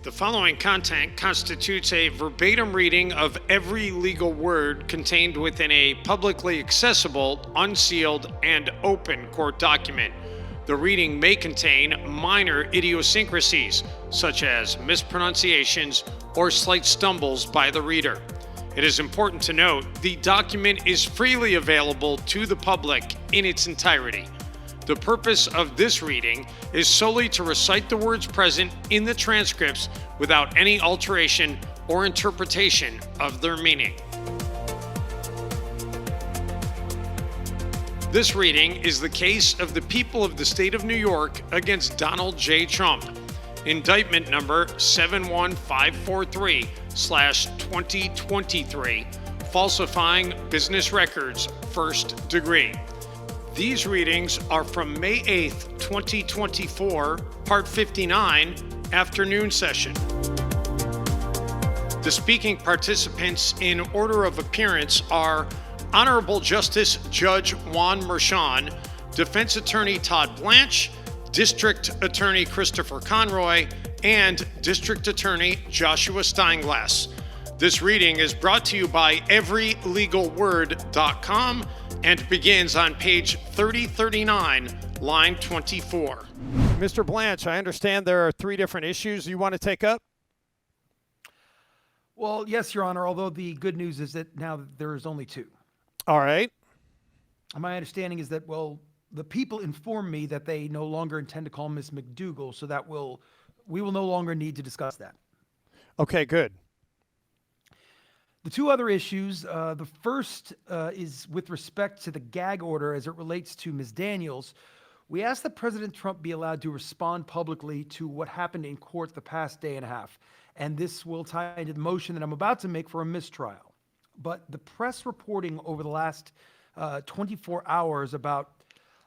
The following content constitutes a verbatim reading of every legal word contained within a publicly accessible, unsealed, and open court document. The reading may contain minor idiosyncrasies, such as mispronunciations or slight stumbles by the reader. It is important to note the document is freely available to the public in its entirety. The purpose of this reading is solely to recite the words present in the transcripts without any alteration or interpretation of their meaning. This reading is the case of the people of the state of New York against Donald J. Trump. Indictment number 71543/2023, falsifying business records, first degree. These readings are from May 8th, 2024, Part 59, afternoon session. The speaking participants in order of appearance are Honorable Justice Judge Juan Merchan, Defense Attorney Todd Blanche, District Attorney Christopher Conroy, and District Attorney Joshua Steinglass. This reading is brought to you by everylegalword.com and begins on page 3039, line 24. Mr. Blanche, I understand there are three different issues you want to take up? Well, yes, Your Honor, although the good news is that now there is only two. All right. My understanding is that, well, the people informed me that they no longer intend to call Ms. McDougal, so that we will no longer need to discuss that. Okay, good. The two other issues, the first is with respect to the gag order as it relates to Ms. Daniels. We asked that President Trump be allowed to respond publicly to what happened in court the past day and a half. And this will tie into the motion that I'm about to make for a mistrial. But the press reporting over the last 24 hours about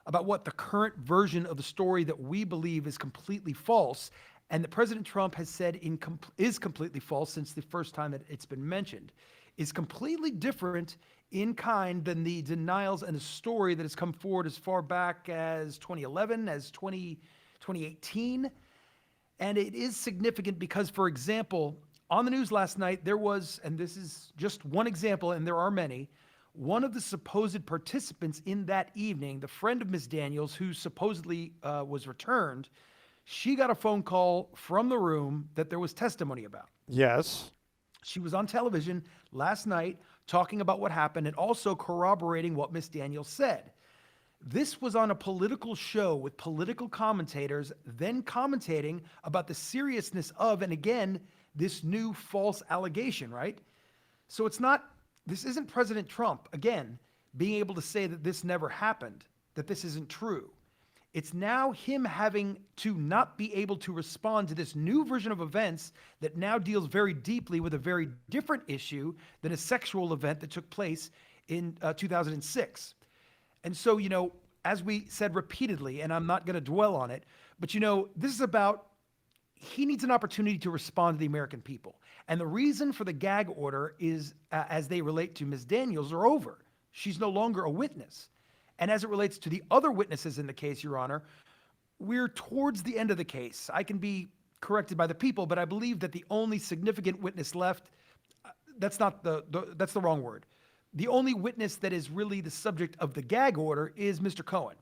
what the current version of the story that we believe is completely false, and that President Trump has said is completely false since the first time that it's been mentioned, is completely different in kind than the denials and the story that has come forward as far back as 2011, as 2018. And it is significant because, for example, on the news last night, there was, and this is just one example, and there are many, one of the supposed participants in that evening, the friend of Ms. Daniels, who supposedly was returned, she got a phone call from the room that there was testimony about. Yes. She was on television last night talking about what happened and also corroborating what Ms. Daniels said. This was on a political show with political commentators, then commentating about the seriousness of, and again, this new false allegation, right? So this isn't President Trump, again, being able to say that this never happened, that this isn't true. It's now him having to not be able to respond to this new version of events that now deals very deeply with a very different issue than a sexual event that took place in 2006. And so, as we said repeatedly, and I'm not going to dwell on it, but this is about, he needs an opportunity to respond to the American people. And the reason for the gag order is, as they relate to Ms. Daniels, are over. She's no longer a witness. And as it relates to the other witnesses in the case, Your Honor, we're towards the end of the case. I can be corrected by the people, but I believe that the only significant witness left, that's the wrong word. The only witness that is really the subject of the gag order is Mr. Cohen.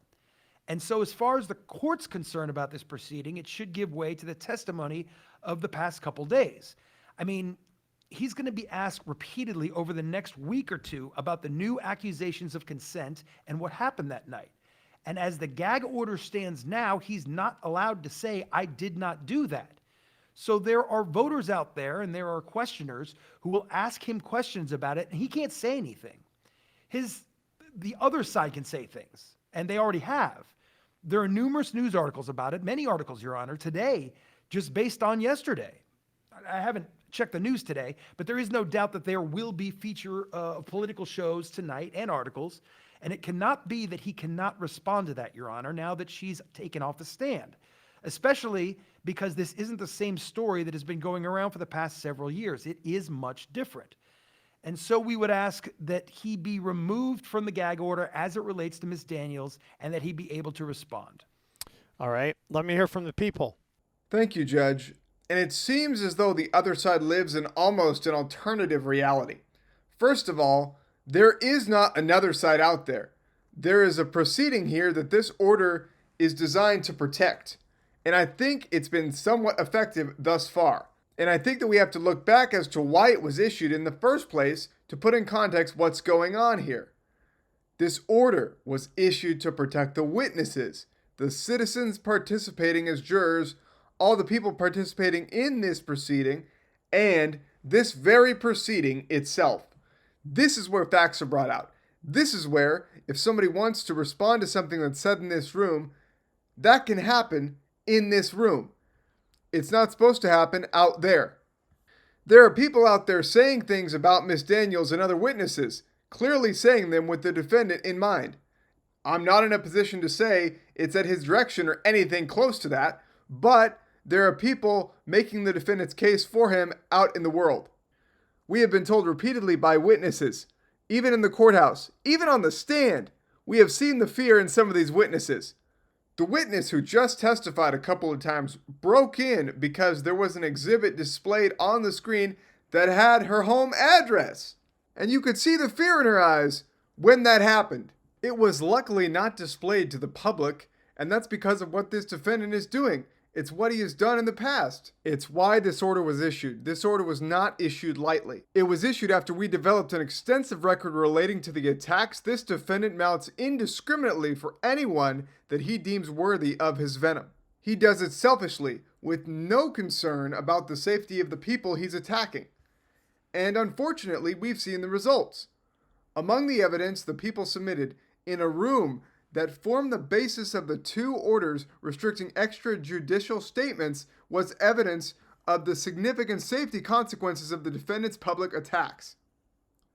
And so as far as the court's concerned about this proceeding, it should give way to the testimony of the past couple days. I mean, he's going to be asked repeatedly over the next week or two about the new accusations of consent and what happened that night. And as the gag order stands now, he's not allowed to say, I did not do that. So there are voters out there and there are questioners who will ask him questions about it, and he can't say anything. The other side can say things, and they already have. There are numerous news articles about it, many articles, Your Honor, today, just based on yesterday. I haven't checked the news today, but there is no doubt that there will be feature political shows tonight and articles, and it cannot be that he cannot respond to that, Your Honor, now that she's taken off the stand, especially because this isn't the same story that has been going around for the past several years. It is much different. And so we would ask that he be removed from the gag order as it relates to Ms. Daniels and that he be able to respond. All right. Let me hear from the people. Thank you, Judge. and it seems as though the other side lives in almost an alternative reality. First of all, there is not another side out there. There is a proceeding here that this order is designed to protect, and I think it's been somewhat effective thus far. And I think that we have to look back as to why it was issued in the first place to put in context what's going on here. This order was issued to protect the witnesses, the citizens participating as jurors, all the people participating in this proceeding, and this very proceeding itself. This is where facts are brought out. This is where, if somebody wants to respond to something that's said in this room, that can happen in this room. It's not supposed to happen out there. There are people out there saying things about Miss Daniels and other witnesses, clearly saying them with the defendant in mind. I'm not in a position to say it's at his direction or anything close to that, but there are people making the defendant's case for him out in the world. We have been told repeatedly by witnesses, even in the courthouse, even on the stand, we have seen the fear in some of these witnesses. The witness who just testified a couple of times broke in because there was an exhibit displayed on the screen that had her home address. And you could see the fear in her eyes when that happened. It was luckily not displayed to the public, and that's because of what this defendant is doing. It's what he has done in the past. It's why this order was issued. This order was not issued lightly. It was issued after we developed an extensive record relating to the attacks this defendant mounts indiscriminately for anyone that he deems worthy of his venom. He does it selfishly, with no concern about the safety of the people he's attacking. And unfortunately, we've seen the results. Among the evidence the people submitted in a room that formed the basis of the two orders restricting extrajudicial statements was evidence of the significant safety consequences of the defendant's public attacks.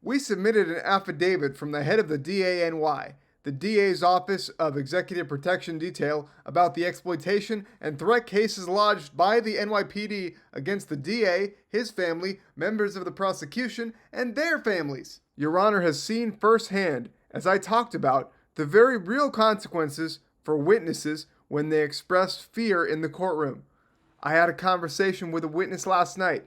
We submitted an affidavit from the head of the DANY, the DA's Office of Executive Protection Detail, about the exploitation and threat cases lodged by the NYPD against the DA, his family, members of the prosecution, and their families. Your Honor has seen firsthand, as I talked about, the very real consequences for witnesses when they expressed fear in the courtroom. I had a conversation with a witness last night,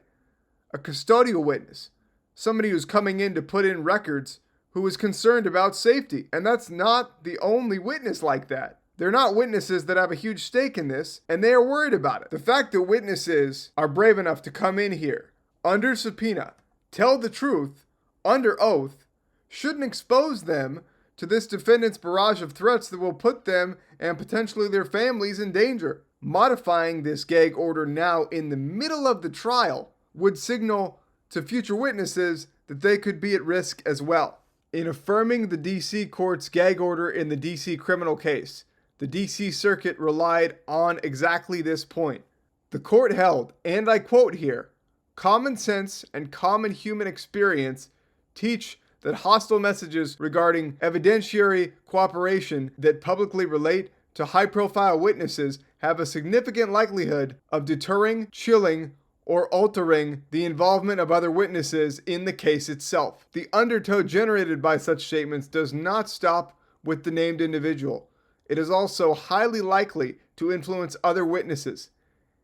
a custodial witness, somebody who's coming in to put in records who is concerned about safety. And that's not the only witness like that. They're not witnesses that have a huge stake in this, and they are worried about it. The fact that witnesses are brave enough to come in here, under subpoena, tell the truth, under oath, shouldn't expose them to this defendant's barrage of threats that will put them and potentially their families in danger. Modifying this gag order now in the middle of the trial would signal to future witnesses that they could be at risk as well. In affirming the DC court's gag order in the DC criminal case, the DC Circuit relied on exactly this point. The court held, and I quote here, "Common sense and common human experience teach that hostile messages regarding evidentiary cooperation that publicly relate to high-profile witnesses have a significant likelihood of deterring, chilling, or altering the involvement of other witnesses in the case itself. The undertow generated by such statements does not stop with the named individual. It is also highly likely to influence other witnesses.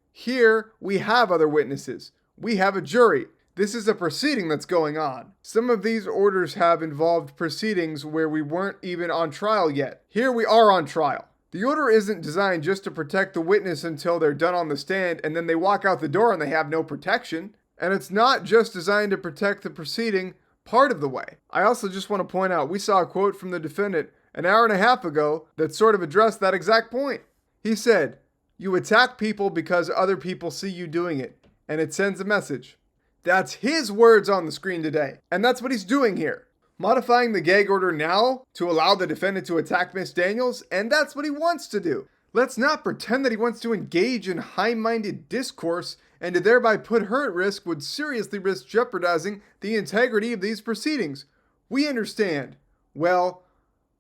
Here, we have other witnesses. We have a jury. This is a proceeding that's going on. Some of these orders have involved proceedings where we weren't even on trial yet. Here we are on trial. The order isn't designed just to protect the witness until they're done on the stand and then they walk out the door and they have no protection. And it's not just designed to protect the proceeding part of the way. I also just want to point out, we saw a quote from the defendant an hour and a half ago that sort of addressed that exact point. He said, "You attack people because other people see you doing it, and it sends a message." That's his words on the screen today. And that's what he's doing here. Modifying the gag order now to allow the defendant to attack Miss Daniels, and that's what he wants to do. Let's not pretend that he wants to engage in high-minded discourse and to thereby put her at risk would seriously risk jeopardizing the integrity of these proceedings. We understand. Well,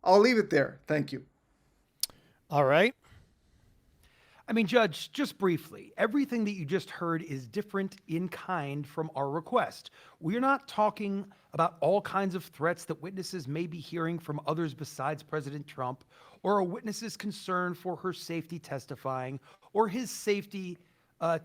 I'll leave it there. Thank you. All right. I mean, Judge, just briefly, everything that you just heard is different in kind from our request. We're not talking about all kinds of threats that witnesses may be hearing from others besides President Trump, or a witness's concern for her safety testifying, or his safety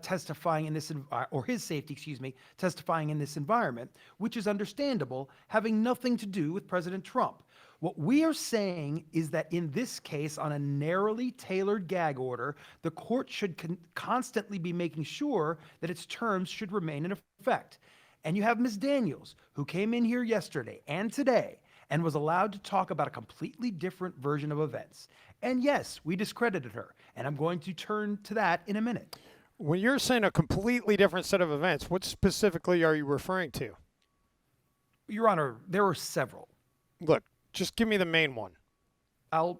testifying in this, or his safety, testifying in this environment, which is understandable, having nothing to do with President Trump. What we are saying is that in this case, on a narrowly tailored gag order, the court should constantly be making sure that its terms should remain in effect. And you have Ms. Daniels, who came in here yesterday and today and was allowed to talk about a completely different version of events. And yes, we discredited her, and I'm going to turn to that in a minute. When you're saying a completely different set of events, what specifically are you referring to? Your Honor, there were several. Look, just give me the main one. I'll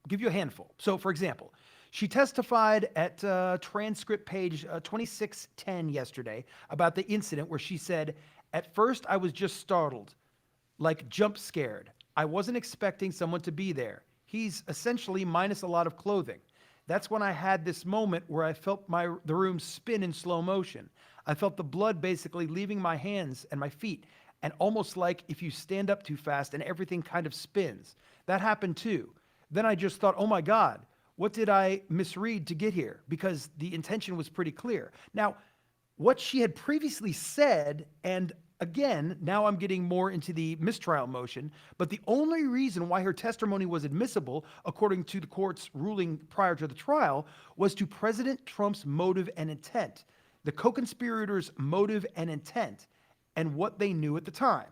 give you a handful. So, for example, she testified at transcript page 2610 yesterday about the incident where she said, "At first I was just startled, like jump scared. I wasn't expecting someone to be there. He's essentially minus a lot of clothing. That's when I had this moment where I felt the room spin in slow motion. I felt the blood basically leaving my hands and my feet, and almost like if you stand up too fast and everything kind of spins. That happened too. Then I just thought, oh my God, what did I misread to get here? Because the intention was pretty clear." Now, what she had previously said, and again, now I'm getting more into the mistrial motion, but the only reason why her testimony was admissible, according to the court's ruling prior to the trial, was to President Trump's motive and intent, the co-conspirators' motive and intent, and what they knew at the time.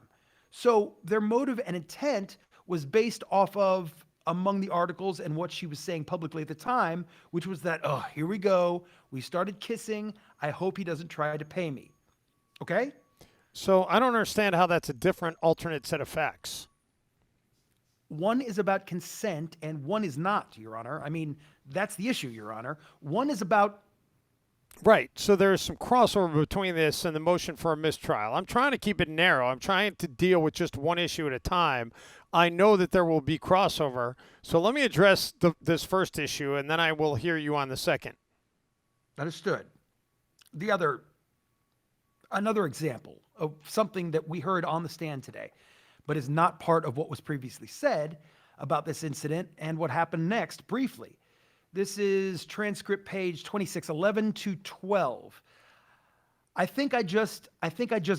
So their motive and intent was based off of, among the articles and what she was saying publicly at the time, which was that, oh, here we go. We started kissing. I hope he doesn't try to pay me. Okay? So I don't understand how that's a different alternate set of facts. One is about consent and one is not, Your Honor. I mean, that's the issue, Your Honor. One is about... Right. So there's some crossover between this and the motion for a mistrial. I'm trying to keep it narrow. I'm trying to deal with just one issue at a time. I know that there will be crossover. So let me address this first issue, and then I will hear you on the second. Understood. Another example of something that we heard on the stand today, but is not part of what was previously said about this incident and what happened next, briefly. This is transcript page 2611 to 12. I think I just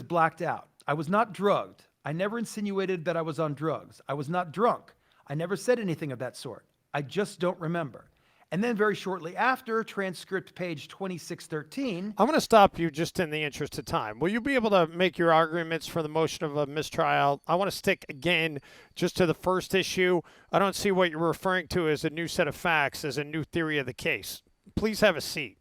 blacked out. I was not drugged. I never insinuated that I was on drugs. I was not drunk. I never said anything of that sort. I just don't remember. And then very shortly after, transcript page 2613. I'm going to stop you just in the interest of time. Will you be able to make your arguments for the motion of a mistrial? I want to stick again just to the first issue. I don't see what you're referring to as a new set of facts, as a new theory of the case. Please have a seat.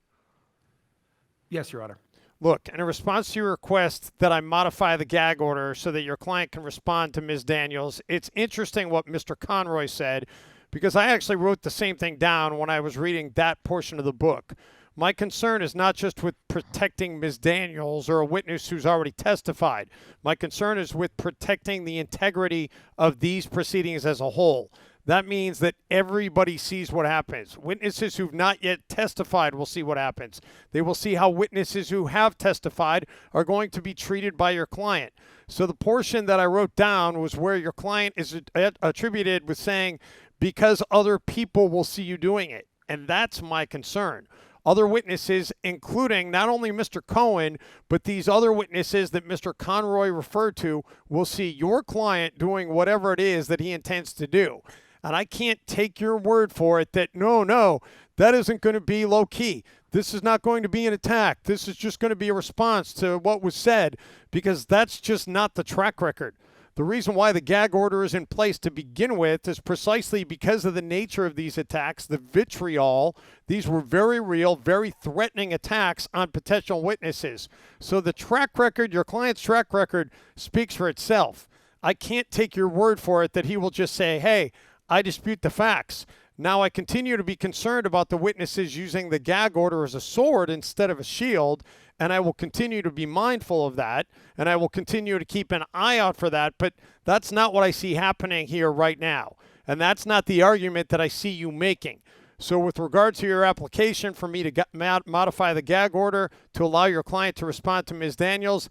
Yes, Your Honor. Look, in response to your request that I modify the gag order so that your client can respond to Ms. Daniels, it's interesting what Mr. Conroy said, because I actually wrote the same thing down when I was reading that portion of the book. My concern is not just with protecting Ms. Daniels or a witness who's already testified. My concern is with protecting the integrity of these proceedings as a whole. That means that everybody sees what happens. Witnesses who've not yet testified will see what happens. They will see how witnesses who have testified are going to be treated by your client. So the portion that I wrote down was where your client is attributed with saying, because other people will see you doing it. And that's my concern. Other witnesses, including not only Mr. Cohen, but these other witnesses that Mr. Conroy referred to, will see your client doing whatever it is that he intends to do. And I can't take your word for it that, no, that isn't going to be low key. This is not going to be an attack. This is just going to be a response to what was said, because that's just not the track record. The reason why the gag order is in place to begin with is precisely because of the nature of these attacks, the vitriol. These were very real, very threatening attacks on potential witnesses. So the track record, your client's track record, speaks for itself. I can't take your word for it that he will just say, hey, I dispute the facts. Now I continue to be concerned about the witnesses using the gag order as a sword instead of a shield, and I will continue to be mindful of that, and I will continue to keep an eye out for that, but that's not what I see happening here right now, and that's not the argument that I see you making. So with regard to your application for me to modify the gag order to allow your client to respond to Ms. Daniels,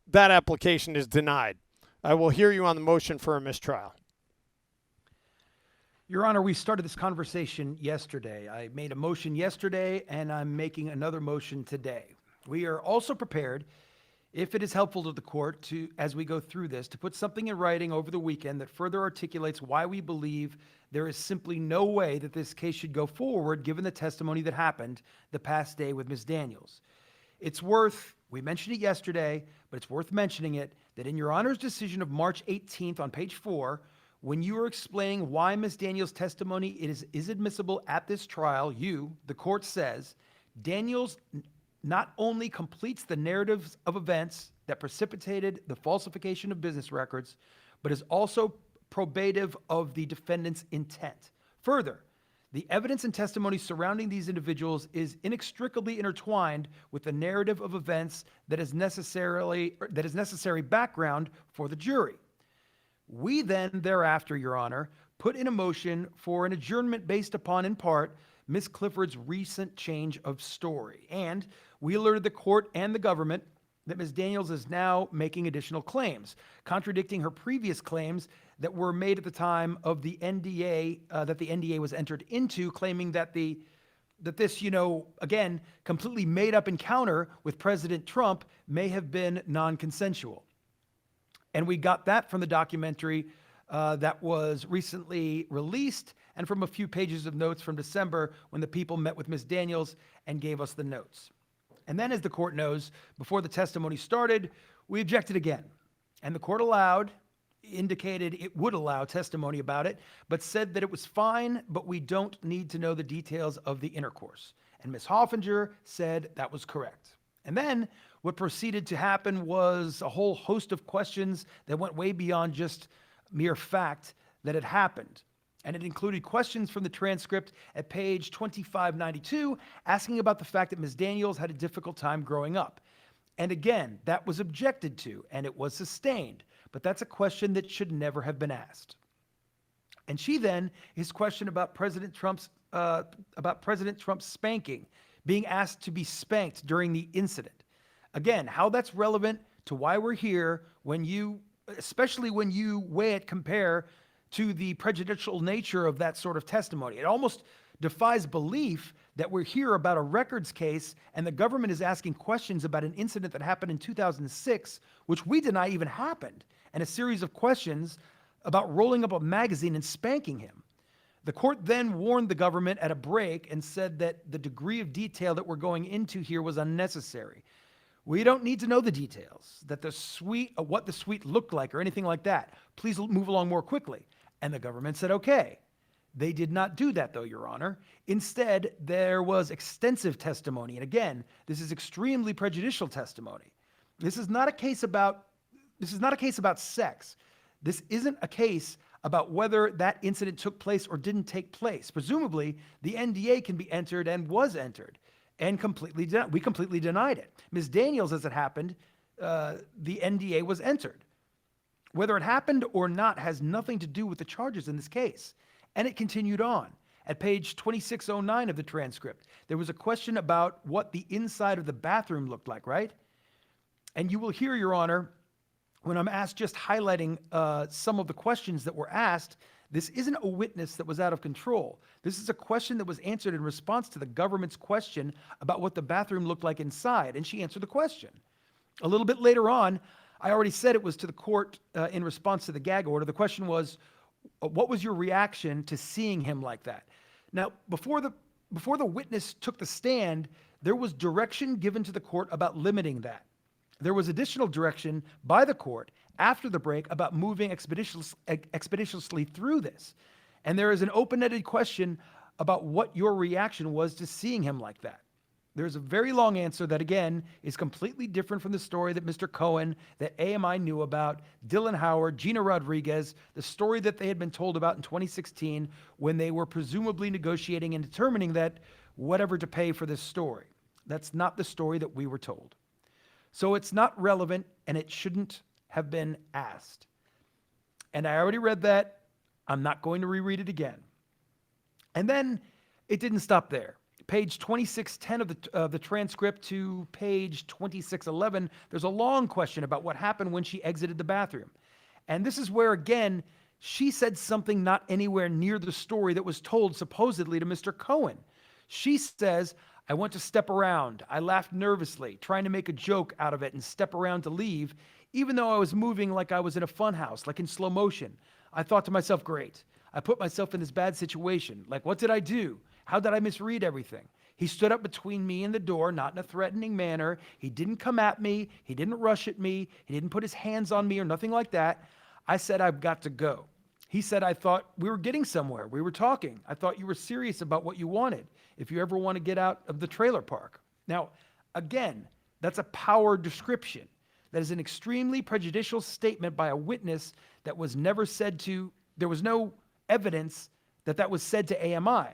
that application is denied. I will hear you on the motion for a mistrial. Your Honor, we started this conversation yesterday. I made a motion yesterday, and I'm making another motion today. We are also prepared, if it is helpful to the court, to, as we go through this, to put something in writing over the weekend that further articulates why we believe there is simply no way that this case should go forward given the testimony that happened the past day with Ms. Daniels. It's worth, we mentioned it yesterday, but it's worth mentioning it, that in Your Honor's decision of March 18th on page 4, when you were explaining why Ms. Daniels' testimony is admissible at this trial, the court says, Daniels not only completes the narratives of events that precipitated the falsification of business records, but is also probative of the defendant's intent. Further, the evidence and testimony surrounding these individuals is inextricably intertwined with the narrative of events that is necessary background for the jury. We then, thereafter, Your Honor, put in a motion for an adjournment based upon, in part, Ms. Clifford's recent change of story. And we alerted the court and the government that Ms. Daniels is now making additional claims, contradicting her previous claims that were made at the time of the NDA, that the NDA was entered into, claiming that this, again, completely made up encounter with President Trump may have been non-consensual. And we got that from the documentary that was recently released and from a few pages of notes from December when the people met with Ms. Daniels and gave us the notes. And then, as the court knows, before the testimony started, we objected again. And the court indicated it would allow testimony about it, but said that it was fine, but we don't need to know the details of the intercourse. And Ms. Hoffinger said that was correct. And then what proceeded to happen was a whole host of questions that went way beyond just mere fact that it happened. And it included questions from the transcript at page 2592 asking about the fact that Ms. Daniels had a difficult time growing up. And again, that was objected to and it was sustained, but that's a question that should never have been asked. And she then, his question about President Trump's spanking, being asked to be spanked during the incident. Again, how that's relevant to why we're here especially when you compare to the prejudicial nature of that sort of testimony. It almost defies belief that we're here about a records case and the government is asking questions about an incident that happened in 2006, which we deny even happened, and a series of questions about rolling up a magazine and spanking him. The court then warned the government at a break and said that the degree of detail that we're going into here was unnecessary. We don't need to know the details, that what the suite looked like or anything like that. Please move along more quickly. And the government said, okay. They did not do that, though, Your Honor. Instead, there was extensive testimony. And again, this is extremely prejudicial testimony. This is not a case about sex. This isn't a case about whether that incident took place or didn't take place. Presumably, the NDA can be entered and was entered, and we completely denied it. Ms. Daniels, as it happened, the NDA was entered. Whether it happened or not has nothing to do with the charges in this case. And it continued on. At page 2609 of the transcript, there was a question about what the inside of the bathroom looked like, right? And you will hear, Your Honor, when I'm asked just highlighting some of the questions that were asked, this isn't a witness that was out of control. This is a question that was answered in response to the government's question about what the bathroom looked like inside, and she answered the question. A little bit later on, I already said it was to the court in response to the gag order. The question was, what was your reaction to seeing him like that? Now, before the witness took the stand, there was direction given to the court about limiting that. There was additional direction by the court after the break about moving expeditiously through this. And there is an open-ended question about what your reaction was to seeing him like that. There's a very long answer that, again, is completely different from the story that Mr. Cohen, that AMI knew about, Dylan Howard, Gina Rodriguez, the story that they had been told about in 2016 when they were presumably negotiating and determining that whatever to pay for this story. That's not the story that we were told. So it's not relevant and it shouldn't have been asked. And I already read that. I'm not going to reread it again. And then it didn't stop there. Page 2610 of the transcript to page 2611, there's a long question about what happened when she exited the bathroom. And this is where, again, She said something not anywhere near the story that was told supposedly to Mr. Cohen. She says, I went to step around. I laughed nervously, trying to make a joke out of it and step around to leave, even though I was moving like I was in a funhouse, like in slow motion. I thought to myself, great. I put myself in this bad situation. Like, what did I do? How did I misread everything? He stood up between me and the door, not in a threatening manner. He didn't come at me. He didn't rush at me. He didn't put his hands on me or nothing like that. I said, I've got to go. He said, I thought we were getting somewhere. We were talking. I thought you were serious about what you wanted, if you ever want to get out of the trailer park. Now, again, that's a power description. That is an extremely prejudicial statement by a witness that was never said to, there was no evidence that that was said to AMI.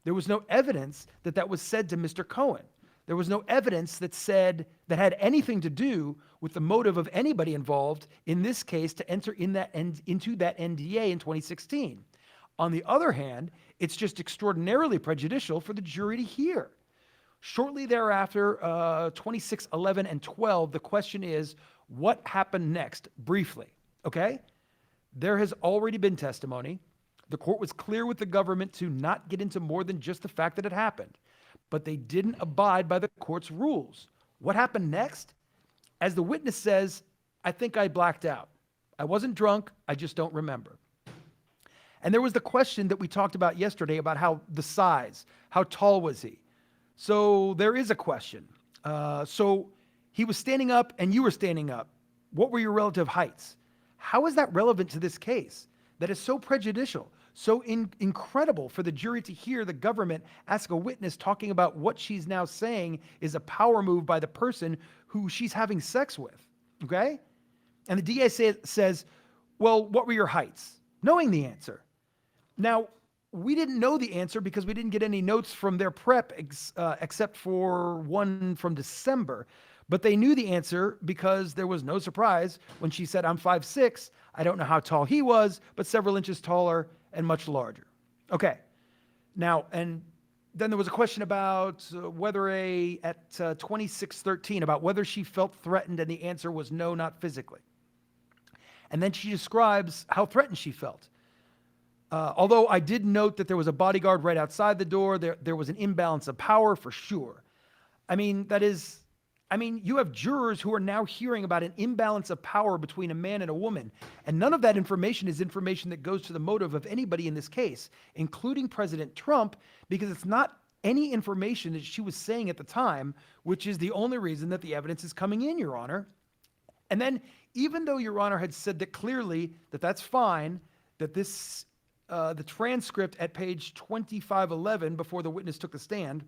There was no evidence that that was said to Mr. Cohen. There was no evidence that said that had anything to do with the motive of anybody involved in this case to enter into that NDA in 2016. On the other hand, it's just extraordinarily prejudicial for the jury to hear. Shortly thereafter, 26, 11, and 12, the question is, what happened next? Briefly, okay? There has already been testimony. The court was clear with the government to not get into more than just the fact that it happened, but they didn't abide by the court's rules. What happened next? As the witness says, I think I blacked out. I wasn't drunk, I just don't remember. And there was the question that we talked about yesterday about how the size, how tall was he? So there is a question. So he was standing up and you were standing up. What were your relative heights? How is that relevant to this case? That is so prejudicial, so incredible for the jury to hear the government ask a witness talking about what she's now saying is a power move by the person who she's having sex with, okay? And the DA says, well, what were your heights? Knowing the answer. Now, we didn't know the answer because we didn't get any notes from their prep except for one from December. But they knew the answer because there was no surprise when she said, I'm 5'6". I don't know how tall he was, but several inches taller and much larger. Okay. Now, and then there was a question about whether at 26:13, about whether she felt threatened, and the answer was no, not physically. And then she describes how threatened she felt. Although I did note that there was a bodyguard right outside the door, there was an imbalance of power for sure. You have jurors who are now hearing about an imbalance of power between a man and a woman, and none of that information is information that goes to the motive of anybody in this case, including President Trump, because it's not any information that she was saying at the time, which is the only reason that the evidence is coming in, Your Honor. And then, even though Your Honor had said that clearly that that's fine, that this, the transcript at page 2511 before the witness took the stand,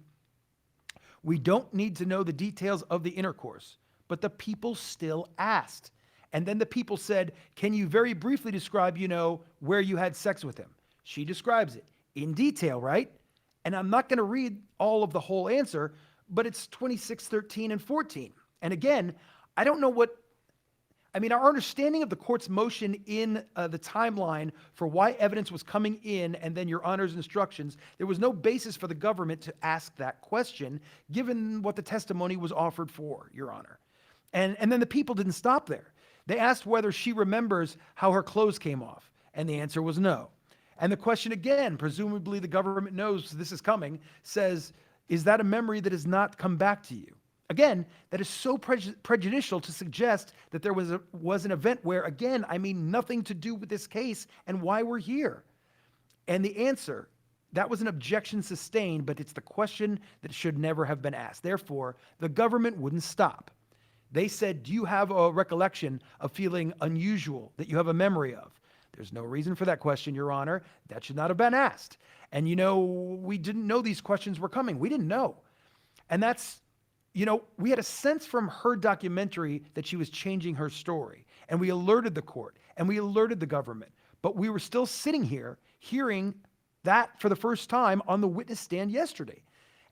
we don't need to know the details of the intercourse, but the people still asked. And then the people said, can you very briefly describe, where you had sex with him? She describes it in detail, right? And I'm not going to read all of the whole answer, but it's 26, 13, and 14. And again, I don't know our understanding of the court's motion in the timeline for why evidence was coming in and then Your Honor's instructions, there was no basis for the government to ask that question, given what the testimony was offered for, Your Honor. And then the people didn't stop there. They asked whether she remembers how her clothes came off, and the answer was no. And the question again, presumably the government knows this is coming, says, is that a memory that has not come back to you? Again, that is so prejudicial to suggest that there was an event where, again, nothing to do with this case and why we're here. And the answer, that was an objection sustained, but it's the question that should never have been asked. Therefore, the government wouldn't stop. They said, do you have a recollection of feeling unusual that you have a memory of? There's no reason for that question, Your Honor. That should not have been asked. And we didn't know these questions were coming. We didn't know. And that's, we had a sense from her documentary that she was changing her story. And we alerted the court and we alerted the government. But we were still sitting here hearing that for the first time on the witness stand yesterday.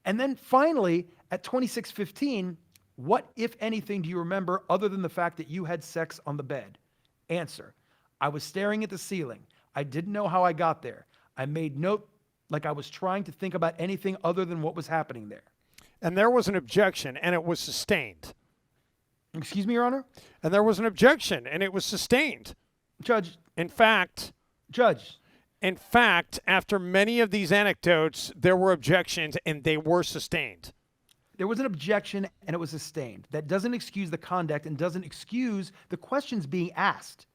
And then finally, at 26:15, what, if anything, do you remember other than the fact that you had sex on the bed? Answer, I was staring at the ceiling. I didn't know how I got there. I made note like I was trying to think about anything other than what was happening there. And there was an objection, and it was sustained. Excuse me, Your Honor? And there was an objection, and it was sustained. Judge. In fact, Judge, In fact, after many of these anecdotes, there were objections and they were sustained. there was an objection and it was sustained. That doesn't excuse the conduct and doesn't excuse the questions being asked,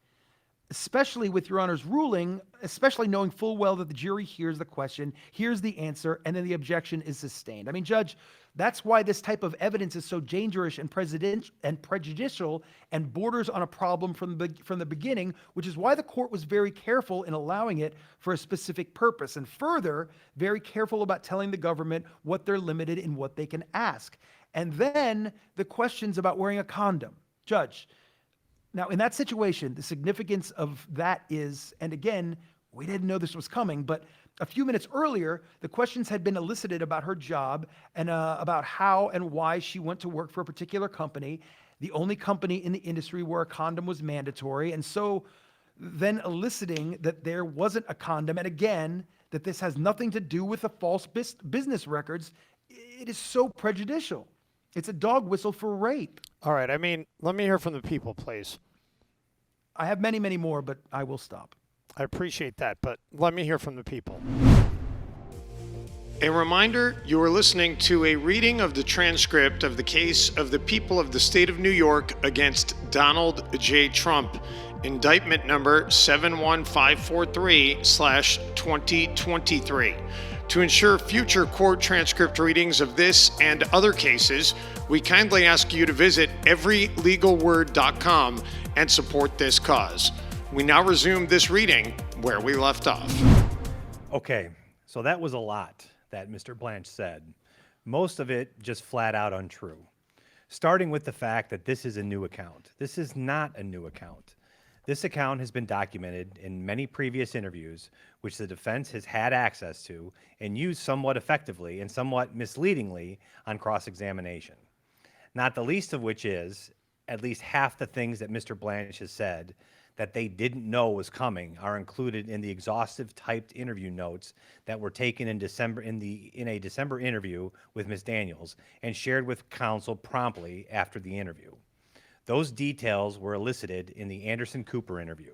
especially with Your Honor's ruling, especially knowing full well that the jury hears the question, hears the answer, and then the objection is sustained. I mean, Judge, that's why this type of evidence is so dangerous and prejudicial and borders on a problem from the beginning, which is why the court was very careful in allowing it for a specific purpose, and further, very careful about telling the government what they're limited in what they can ask. And then the questions about wearing a condom. Judge, now, in that situation, the significance of that is, and again, we didn't know this was coming, but a few minutes earlier, the questions had been elicited about her job and about how and why she went to work for a particular company, the only company in the industry where a condom was mandatory. And so then eliciting that there wasn't a condom, and again, that this has nothing to do with the false business records, it is so prejudicial. It's a dog whistle for rape. All right. I mean, let me hear from the people, please. I have many, many more, but I will stop. I appreciate that, but let me hear from the people. A reminder, you are listening to a reading of the transcript of the case of the people of the state of New York against Donald J. Trump, indictment number 71543/2023. To ensure future court transcript readings of this and other cases, we kindly ask you to visit everylegalword.com and support this cause. We now resume this reading where we left off. Okay, so that was a lot that Mr. Blanche said. Most of it just flat out untrue. Starting with the fact that this is a new account. This is not a new account. This account has been documented in many previous interviews, which the defense has had access to and used somewhat effectively and somewhat misleadingly on cross-examination. Not the least of which is, at least half the things that Mr. Blanche has said that they didn't know was coming are included in the exhaustive typed interview notes that were taken in December in a December interview with Ms. Daniels and shared with counsel promptly after the interview. Those details were elicited in the Anderson Cooper interview.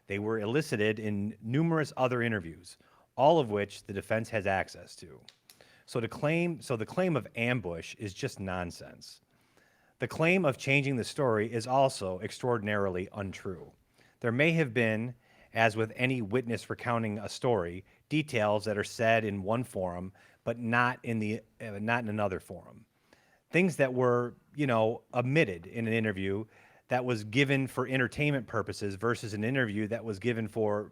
They were elicited in numerous other interviews, all of which the defense has access to. So the claim of ambush is just nonsense. The claim of changing the story is also extraordinarily untrue. There may have been, as with any witness recounting a story, details that are said in one forum, but not in another forum. Things that were, omitted in an interview that was given for entertainment purposes versus an interview that was given for,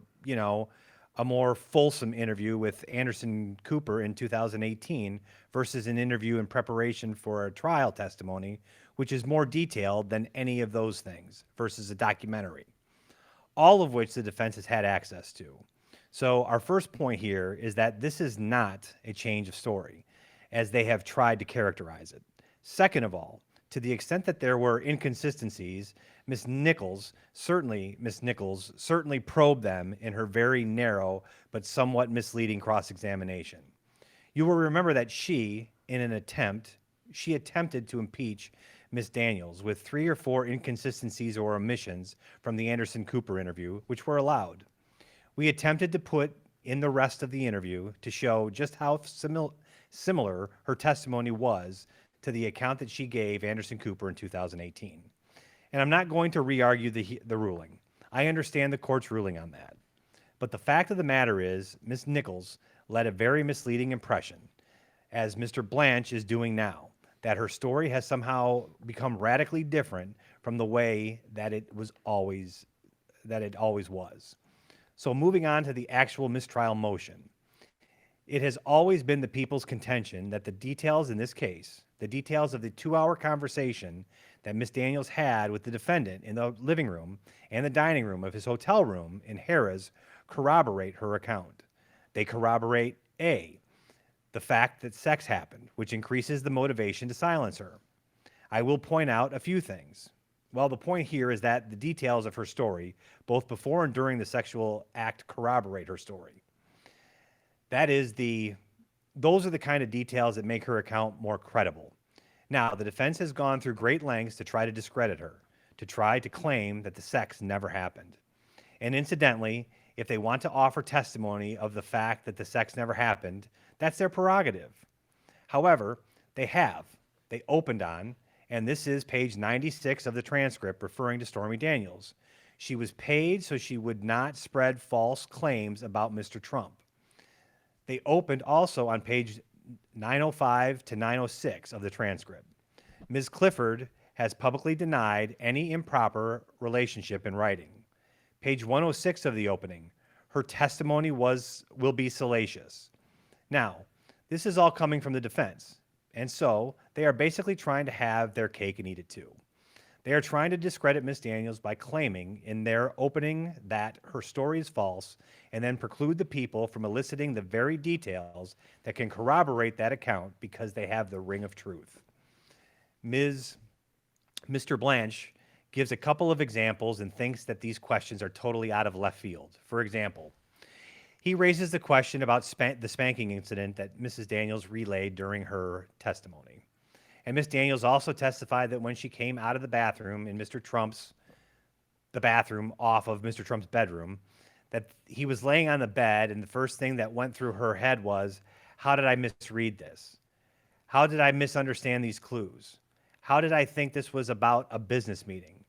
a more fulsome interview with Anderson Cooper in 2018 versus an interview in preparation for a trial testimony, which is more detailed than any of those things versus a documentary, all of which the defense has had access to. So our first point here is that this is not a change of story, as they have tried to characterize it. Second of all, to the extent that there were inconsistencies, Ms. Nichols certainly probed them in her very narrow but somewhat misleading cross-examination. You will remember that she attempted to impeach Ms. Daniels with 3 or 4 inconsistencies or omissions from the Anderson Cooper interview, which were allowed. We attempted to put in the rest of the interview to show just how similar her testimony was to the account that she gave Anderson Cooper in 2018. And I'm not going to re-argue the ruling. I understand the court's ruling on that. But the fact of the matter is, Ms. Nichols led a very misleading impression, as Mr. Blanche is doing now, that her story has somehow become radically different from the way that it always was. So moving on to the actual mistrial motion. It has always been the people's contention that the details in this case, the details of the 2-hour conversation that Ms. Daniels had with the defendant in the living room and the dining room of his hotel room in Harrah's, corroborate her account. They corroborate A, the fact that sex happened, which increases the motivation to silence her. I will point out a few things. Well, the point here is that the details of her story, both before and during the sexual act, corroborate her story. Those are the kind of details that make her account more credible. Now, the defense has gone through great lengths to try to discredit her, to try to claim that the sex never happened. And incidentally, If they want to offer testimony of the fact that the sex never happened, that's their prerogative. However, they opened on, and this is page 96 of the transcript referring to Stormy Daniels. She was paid so she would not spread false claims about Mr. Trump. They opened also on page 905 to 906 of the transcript. Ms. Clifford has publicly denied any improper relationship in writing. Page 106 of the opening, her testimony will be salacious. Now, this is all coming from the defense, and so they are basically trying to have their cake and eat it too. They are trying to discredit Ms. Daniels by claiming in their opening that her story is false and then preclude the people from eliciting the very details that can corroborate that account because they have the ring of truth. Mr. Blanche gives a couple of examples and thinks that these questions are totally out of left field. For example, he raises the question about the spanking incident that Mrs. Daniels relayed during her testimony. And Ms. Daniels also testified that when she came out of the bathroom in the bathroom off of Mr. Trump's bedroom, that he was laying on the bed, and the first thing that went through her head was, how did I misread this? How did I misunderstand these clues? How did I think this was about a business meeting?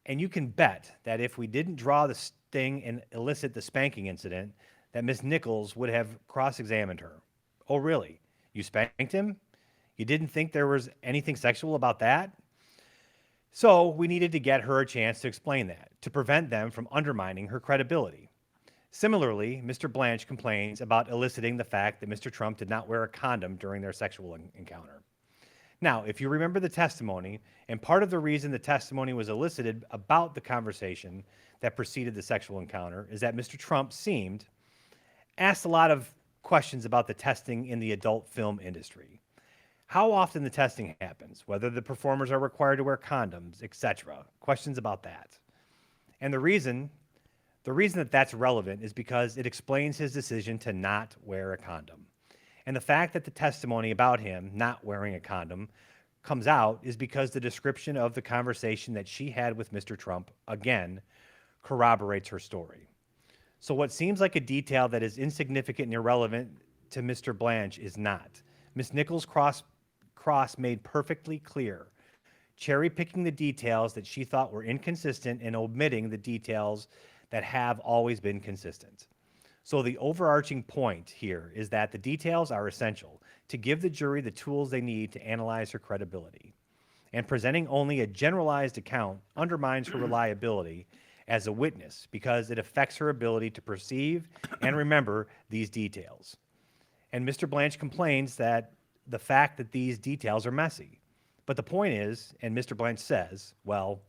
And you can bet that if we didn't draw the sting and elicit the spanking incident, that Miss Nichols would have cross-examined her. Oh, really? You spanked him? You didn't think there was anything sexual about that? So we needed to get her a chance to explain that, to prevent them from undermining her credibility. Similarly, Mr. Blanche complains about eliciting the fact that Mr. Trump did not wear a condom during their sexual encounter. Now, if you remember the testimony, and part of the reason the testimony was elicited about the conversation that preceded the sexual encounter is that Mr. Trump asked a lot of questions about the testing in the adult film industry. How often the testing happens, whether the performers are required to wear condoms, etc. Questions about that. And the reason that that's relevant is because it explains his decision to not wear a condom. And the fact that the testimony about him not wearing a condom comes out is because the description of the conversation that she had with Mr. Trump, again, corroborates her story. So what seems like a detail that is insignificant and irrelevant to Mr. Blanche is not. Ms. Nichols' cross made perfectly clear, cherry-picking the details that she thought were inconsistent and omitting the details that have always been consistent. So the overarching point here is that the details are essential to give the jury the tools they need to analyze her credibility. And presenting only a generalized account undermines her reliability as a witness because it affects her ability to perceive and remember these details. And Mr. Blanche complains that the fact that these details are messy. But the point is, and Mr. Blanche says, well,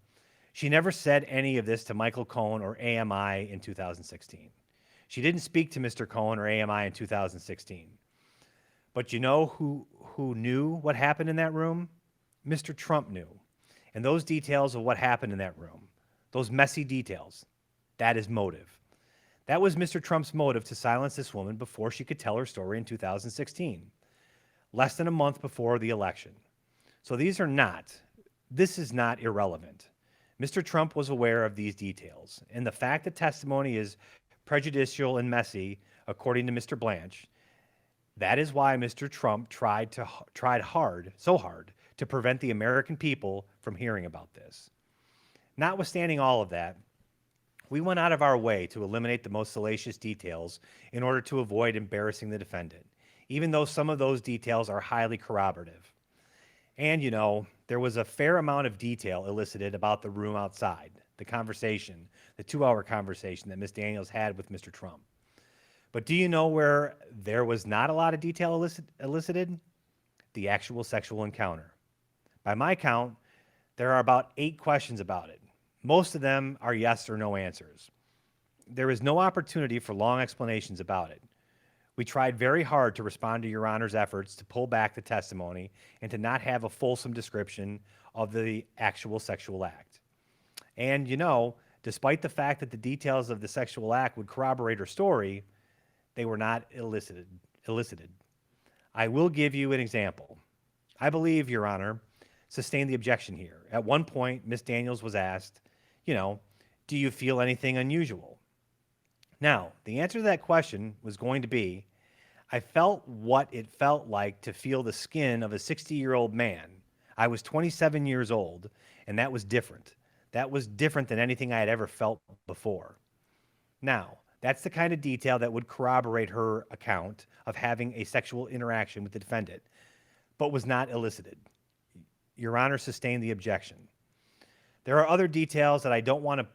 she never said any of this to Michael Cohen or AMI in 2016. She didn't speak to Mr. Cohen or AMI in 2016. But you know who knew what happened in that room? Mr. Trump knew. And those details of what happened in that room, those messy details, that is motive. That was Mr. Trump's motive to silence this woman before she could tell her story in 2016, less than a month before the election. So this is not irrelevant. Mr. Trump was aware of these details, and the fact that testimony is prejudicial and messy, according to Mr. Blanche, that is why Mr. Trump tried so hard to prevent the American people from hearing about this. Notwithstanding all of that, we went out of our way to eliminate the most salacious details in order to avoid embarrassing the defendant, even though some of those details are highly corroborative. And, there was a fair amount of detail elicited about the room outside, the 2-hour conversation that Ms. Daniels had with Mr. Trump. But do you know where there was not a lot of detail elicited? The actual sexual encounter. By my count, there are about 8 questions about it. Most of them are yes or no answers. There is no opportunity for long explanations about it. We tried very hard to respond to Your Honor's efforts to pull back the testimony and to not have a fulsome description of the actual sexual act. And, despite the fact that the details of the sexual act would corroborate her story, they were not elicited. I will give you an example. I believe, Your Honor, sustained the objection here. At one point, Ms. Daniels was asked, do you feel anything unusual? Now, the answer to that question was going to be, I felt what it felt like to feel the skin of a 60-year-old man. I was 27 years old, and that was different. That was different than anything I had ever felt before. Now, that's the kind of detail that would corroborate her account of having a sexual interaction with the defendant, but was not elicited. Your Honor sustained the objection. There are other details that I don't want to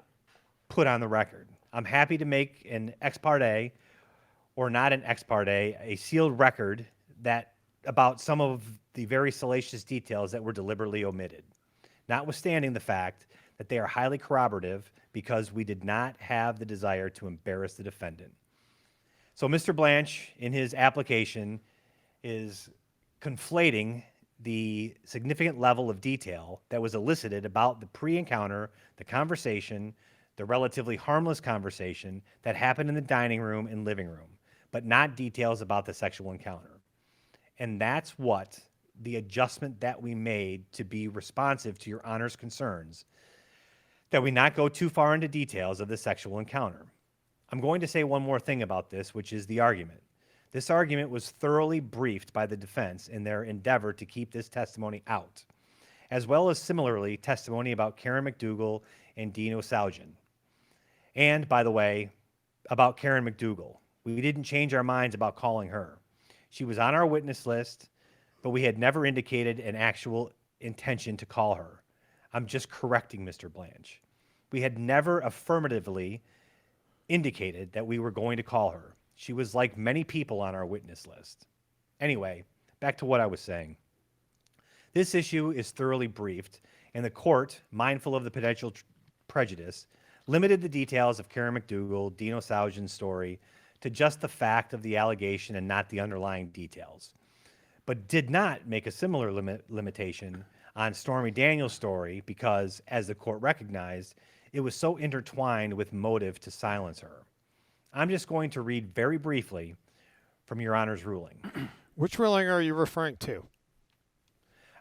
put on the record. I'm happy to make an ex parte or not an ex parte, a sealed record that about some of the very salacious details that were deliberately omitted, notwithstanding the fact that they are highly corroborative because we did not have the desire to embarrass the defendant. So Mr. Blanche, in his application, is conflating the significant level of detail that was elicited about the pre-encounter, the conversation, the relatively harmless conversation that happened in the dining room and living room, but not details about the sexual encounter. And that's what the adjustment that we made to be responsive to Your Honor's concerns, that we not go too far into details of the sexual encounter. I'm going to say one more thing about this, which is the argument. This argument was thoroughly briefed by the defense in their endeavor to keep this testimony out, as well as similarly testimony about Karen McDougal and Dino Saugen. And, by the way, about Karen McDougal. We didn't change our minds about calling her. She was on our witness list, but we had never indicated an actual intention to call her. I'm just correcting Mr. Blanche. We had never affirmatively indicated that we were going to call her. She was like many people on our witness list. Anyway, back to what I was saying. This issue is thoroughly briefed, and the court, mindful of the potential prejudice, limited the details of Karen McDougal, Dino Saugen's story to just the fact of the allegation and not the underlying details, but did not make a similar limitation on Stormy Daniels' story because, as the court recognized, it was so intertwined with motive to silence her. I'm just going to read very briefly from Your Honor's ruling. Which ruling are you referring to?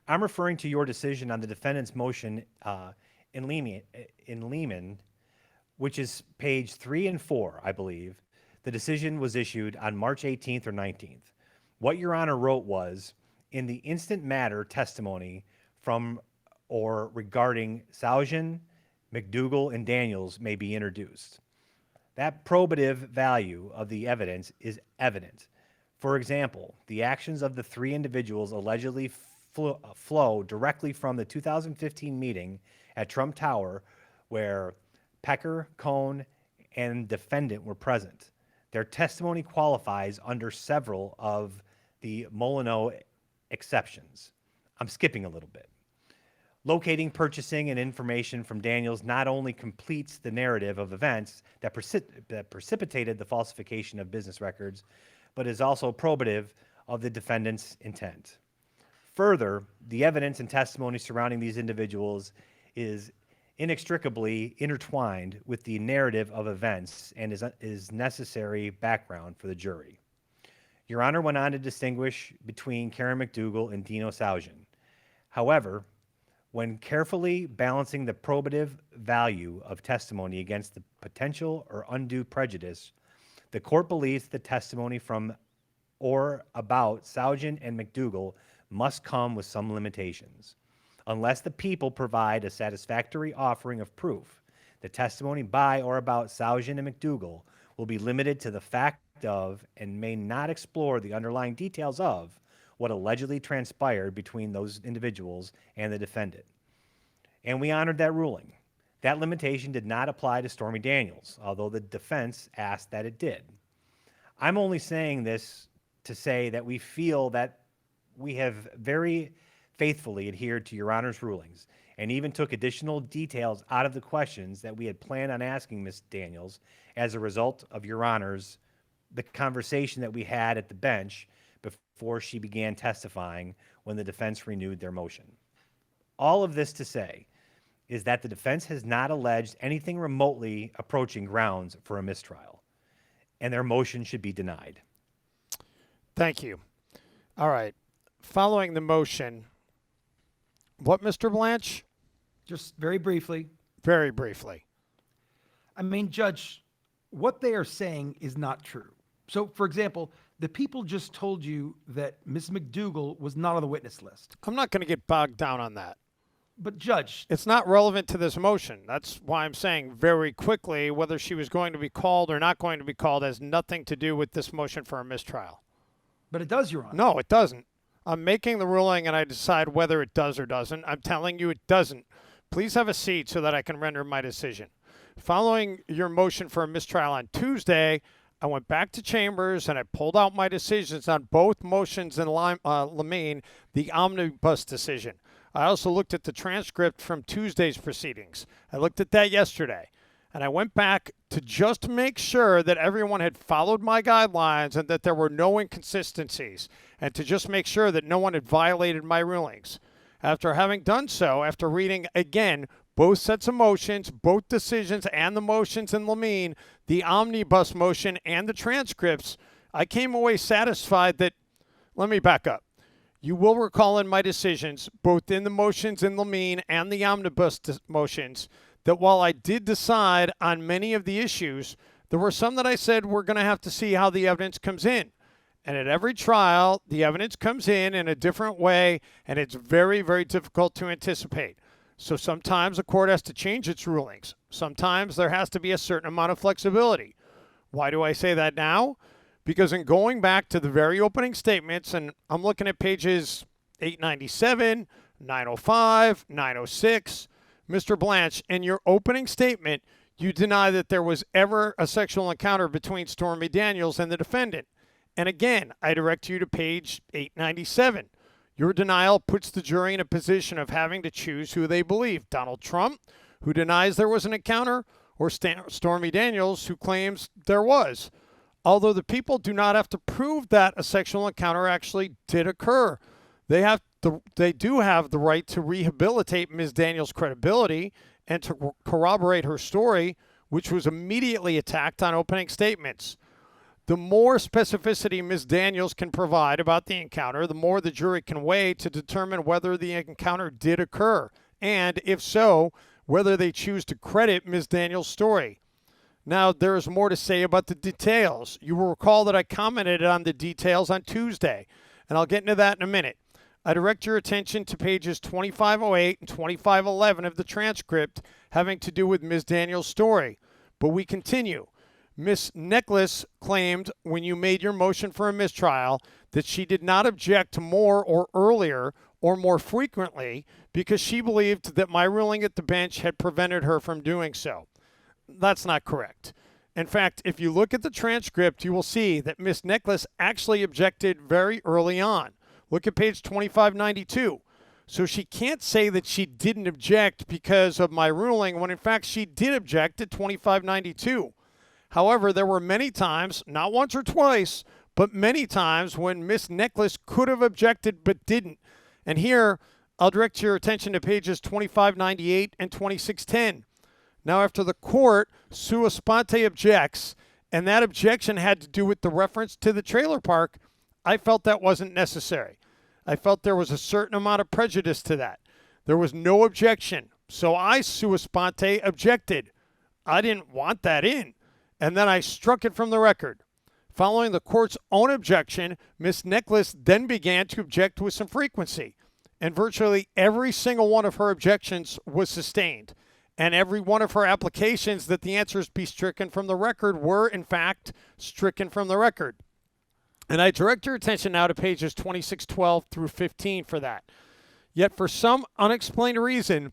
I'm referring to your decision on the defendant's motion in Lehman, which is page 3 and 4, I believe. The decision was issued on March 18th or 19th. What Your Honor wrote was, in the instant matter testimony from or regarding Saugen, McDougal, and Daniels may be introduced. That probative value of the evidence is evident. For example, the actions of the three individuals allegedly flow directly from the 2015 meeting at Trump Tower where Pecker, Cohn, and defendant were present. Their testimony qualifies under several of the Molyneux exceptions. I'm skipping a little bit. Locating, purchasing, and information from Daniels not only completes the narrative of events that precipitated the falsification of business records, but is also probative of the defendant's intent. Further, the evidence and testimony surrounding these individuals is inextricably intertwined with the narrative of events and is necessary background for the jury. Your Honor went on to distinguish between Karen McDougal and Dino Saugen. However, when carefully balancing the probative value of testimony against the potential or undue prejudice, the court believes the testimony from or about Saugen and McDougal must come with some limitations. Unless the people provide a satisfactory offering of proof, the testimony by or about Saugen and McDougal will be limited to the fact of and may not explore the underlying details of what allegedly transpired between those individuals and the defendant. And we honored that ruling. That limitation did not apply to Stormy Daniels, although the defense asked that it did. I'm only saying this to say that we feel that we have very faithfully adhered to Your Honor's rulings and even took additional details out of the questions that we had planned on asking Ms. Daniels as a result of Your Honor's, the conversation that we had at the bench before she began testifying when the defense renewed their motion. All of this to say is that the defense has not alleged anything remotely approaching grounds for a mistrial, and their motion should be denied. Thank you. All right. Following the motion, what, Mr. Blanche? Just very briefly. Very briefly. I mean, Judge, what they are saying is not true. So, for example, the people just told you that Ms. McDougal was not on the witness list. I'm not going to get bogged down on that. But Judge, It's not relevant to this motion. That's why I'm saying very quickly whether she was going to be called or not going to be called has nothing to do with this motion for a mistrial. but it does, Your Honor. No, it doesn't. I'm making the ruling and I decide whether it does or doesn't. I'm telling you it doesn't. Please have a seat so that I can render my decision. Following your motion for a mistrial on Tuesday, I went back to chambers and I pulled out my decisions on both motions in Lamine, the omnibus decision. I also looked at the transcript from Tuesday's proceedings. I looked at that yesterday. And I went back to just make sure that everyone had followed my guidelines and that there were no inconsistencies, and to just make sure that no one had violated my rulings. After having done so, after reading again both sets of motions, both decisions and the motions in Lamine, the omnibus motion and the transcripts, I came away satisfied that, let me back up. You will recall in my decisions, both in the motions in Lamine and the omnibus motions, that while I did decide on many of the issues, there were some that I said we're going to have to see how the evidence comes in. And at every trial, the evidence comes in a different way, and it's very, very difficult to anticipate. So sometimes a court has to change its rulings. Sometimes there has to be a certain amount of flexibility. Why do I say that now? Because in going back to the very opening statements, and I'm looking at pages 897, 905, 906, Mr. Blanche, in your opening statement, you deny that there was ever a sexual encounter between Stormy Daniels and the defendant. And again, I direct you to page 897. Your denial puts the jury in a position of having to choose who they believe. Donald Trump, who denies there was an encounter, or Stormy Daniels, who claims there was. Although the people do not have to prove that a sexual encounter actually did occur. They do have the right to rehabilitate Ms. Daniels' credibility and to corroborate her story, which was immediately attacked on opening statements. The more specificity Ms. Daniels can provide about the encounter, the more the jury can weigh to determine whether the encounter did occur, and if so, whether they choose to credit Ms. Daniels' story. Now, there is more to say about the details. You will recall that I commented on the details on Tuesday, and I'll get into that in a minute. I direct your attention to pages 2508 and 2511 of the transcript having to do with Ms. Daniels' story. But we continue. Ms. Nicholas claimed when you made your motion for a mistrial that she did not object more or earlier or more frequently because she believed that my ruling at the bench had prevented her from doing so. That's not correct. In fact, if you look at the transcript, you will see that Ms. Nicholas actually objected very early on. Look at page 2592. So she can't say that she didn't object because of my ruling when in fact she did object at 2592. However, there were many times, not once or twice, but many times when Ms. Nicholas could have objected but didn't. And here, I'll direct your attention to pages 2598 and 2610. Now, after the court sua sponte objects, and that objection had to do with the reference to the trailer park, I felt that wasn't necessary. I felt there was a certain amount of prejudice to that. There was no objection, so I sua sponte objected. I didn't want that in, and then I struck it from the record. Following the court's own objection, Ms. Nicholas then began to object with some frequency, and virtually every single one of her objections was sustained. And every one of her applications that the answers be stricken from the record were, in fact, stricken from the record. And I direct your attention now to pages 2612 through 15 for that. Yet for some unexplained reason,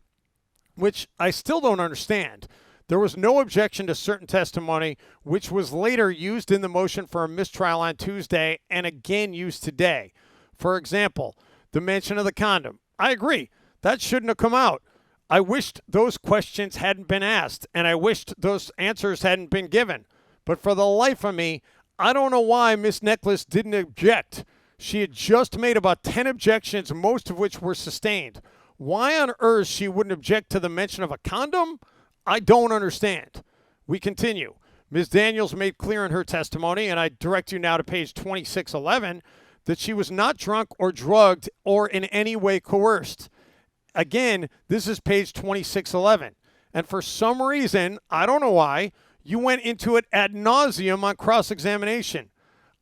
which I still don't understand, there was no objection to certain testimony, which was later used in the motion for a mistrial on Tuesday and again used today. For example, the mention of the condom. I agree. That shouldn't have come out. I wished those questions hadn't been asked, and I wished those answers hadn't been given. But for the life of me, I don't know why Miss Nicholas didn't object. She had just made about 10 objections, most of which were sustained. Why on earth she wouldn't object to the mention of a condom? I don't understand. We continue. Ms. Daniels made clear in her testimony, and I direct you now to page 2611, that she was not drunk or drugged or in any way coerced. Again, this is page 2611. And for some reason, I don't know why, You went into it ad nauseum on cross-examination.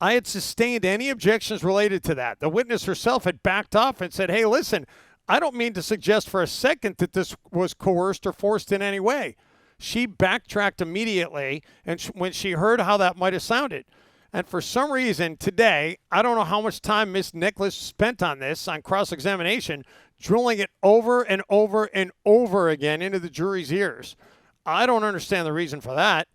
I had sustained any objections related to that. The witness herself had backed off and said, hey, listen, I don't mean to suggest for a second that this was coerced or forced in any way. She backtracked immediately and when she heard how that might have sounded. And for some reason today, I don't know how much time Miss Nicholas spent on this, on cross-examination, drilling it over and over and over again into the jury's ears. I don't understand the reason for that.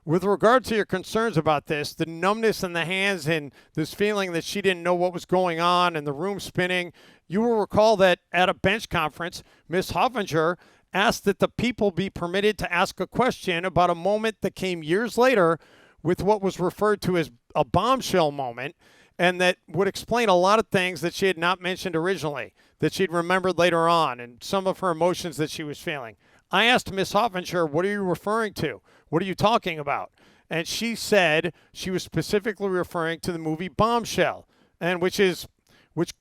With regard to your concerns about this, the numbness in the hands and this feeling that she didn't know what was going on and the room spinning, you will recall that at a bench conference, Ms. Hoffinger asked that the people be permitted to ask a question about a moment that came years later with what was referred to as a bombshell moment, and that would explain a lot of things that she had not mentioned originally, that she'd remembered later on, and some of her emotions that she was feeling. I asked Ms. Hoffinger, what are you referring to? What are you talking about? And she said she was specifically referring to the movie Bombshell, and which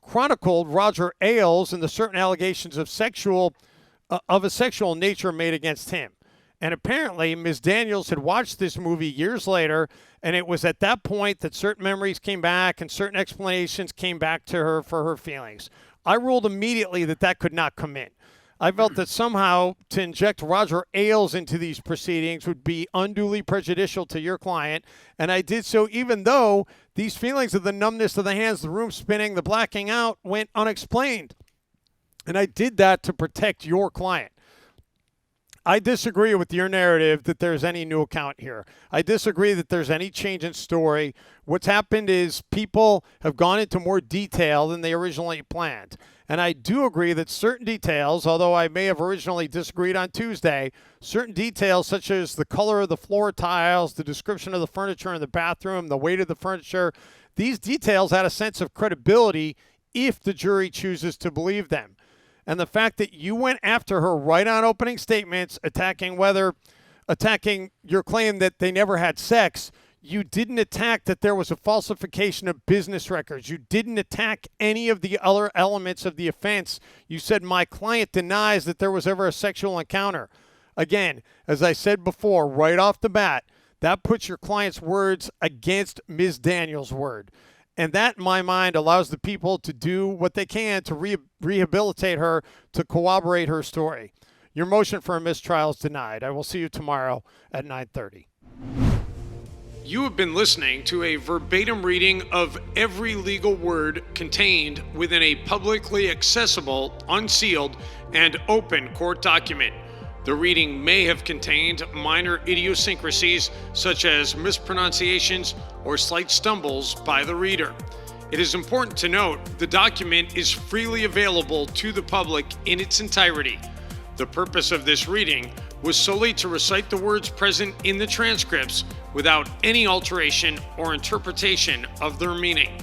chronicled Roger Ailes and the certain allegations of a sexual nature made against him. And apparently, Ms. Daniels had watched this movie years later, and it was at that point that certain memories came back and certain explanations came back to her for her feelings. I ruled immediately that that could not come in. I felt that somehow to inject Roger Ailes into these proceedings would be unduly prejudicial to your client, and I did so even though these feelings of the numbness of the hands, the room spinning, the blacking out went unexplained. And I did that to protect your client. I disagree with your narrative that there's any new account here. I disagree that there's any change in story. What's happened is people have gone into more detail than they originally planned. And I do agree that certain details, although I may have originally disagreed on Tuesday, certain details such as the color of the floor tiles, the description of the furniture in the bathroom, the weight of the furniture, these details add a sense of credibility if the jury chooses to believe them. And the fact that you went after her right on opening statements, attacking your claim that they never had sex, you didn't attack that there was a falsification of business records. You didn't attack any of the other elements of the offense. You said my client denies that there was ever a sexual encounter. Again, as I said before, right off the bat, that puts your client's words against Ms. Daniels' word. And that, in my mind, allows the people to do what they can to rehabilitate her, to corroborate her story. Your motion for a mistrial is denied. I will see you tomorrow at 9:30. You have been listening to a verbatim reading of every legal word contained within a publicly accessible, unsealed, and open court document. The reading may have contained minor idiosyncrasies such as mispronunciations or slight stumbles by the reader. It is important to note the document is freely available to the public in its entirety. The purpose of this reading was solely to recite the words present in the transcripts without any alteration or interpretation of their meaning.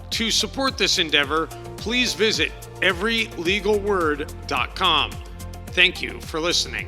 To support this endeavor, please visit everylegalword.com. Thank you for listening.